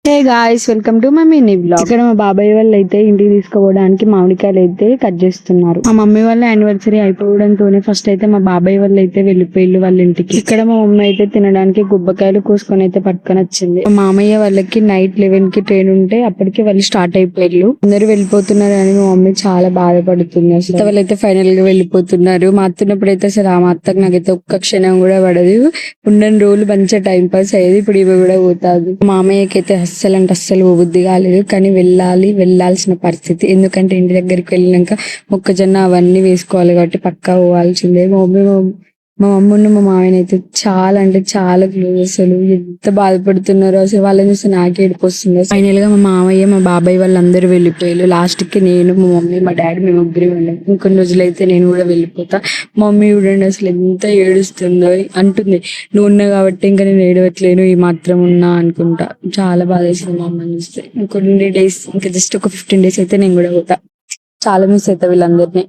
Hey guys, welcome to my mini blog. ఇక్కడ మా బాబాయ్ వాళ్ళు అయితే ఇంటికి తీసుకుపోవడానికి మామిడికాయలు అయితే కట్ చేస్తున్నారు. మా మమ్మీ వాళ్ళ యానివర్సరీ అయిపోవడంతోనే ఫస్ట్ అయితే మా బాబాయ్ వాళ్ళు అయితే వెళ్ళిపోయిల్లు వాళ్ళ ఇంటికి. ఇక్కడ మా మమ్మీ అయితే తినడానికి గుబ్బకాయలు కోసుకొని అయితే పట్టుకొని వచ్చింది. మా మామయ్య వాళ్ళకి నైట్ 11 కి ట్రైన్ ఉంటే అప్పటికి వాళ్ళు స్టార్ట్ అయిపోయిల్లు. అందరూ వెళ్ళిపోతున్నారు అని మా మమ్మీ చాలా బాధపడుతుంది. అసలు వాళ్ళైతే ఫైనల్ గా వెళ్ళిపోతున్నారు. మా అత్తున్నప్పుడు అయితే అసలు ఆ మా అత్తకు నాకైతే ఒక్క క్షణం కూడా పడదు. ఉండని రోజులు మంచిగా టైం పాస్ అయ్యేది. ఇప్పుడు ఇవి కూడా పోతాది. మామయ్యకి అయితే అస్సలు అంటే అస్సలు బుద్ధి కాలేదు, కానీ వెళ్ళాల్సిన పరిస్థితి. ఎందుకంటే ఇంటి దగ్గరికి వెళ్ళినాక మొక్కజొన్న అవన్నీ వేసుకోవాలి కాబట్టి పక్కా పోవాల్సిందే. మా మమ్మీ మా మామయ్య అయితే చాలా అంటే చాలా క్లోజ్. అసలు ఎంత బాధపడుతున్నారో అసలు వాళ్ళని చూస్తే నాకే ఏడుపు వస్తుంది. ఫైనల్ గా మా మామయ్య మా బాబాయ్ వాళ్ళందరూ వెళ్ళిపోయారు. లాస్ట్ కి నేను, మా మమ్మీ, మా డాడీ మేము ముగ్గురు వెళ్ళాం. ఇంకొన్ని రోజులైతే నేను కూడా వెళ్ళిపోతా. మా మమ్మీ చూడండి అసలు ఎంత ఏడుస్తుందో. అంటుంది, నువ్వు ఉన్నా కాబట్టి ఇంకా నేను ఏడవట్లేను, ఈ మాత్రం ఉన్నా అనుకుంటా. చాలా బాధ వేసింది మా అమ్మని చూస్తే. ఇంకొన్ని డేస్, ఇంకా జస్ట్ ఒక 15 days అయితే నేను కూడా పోతా. చాలా మిస్ అవుతా వీళ్ళందరినీ.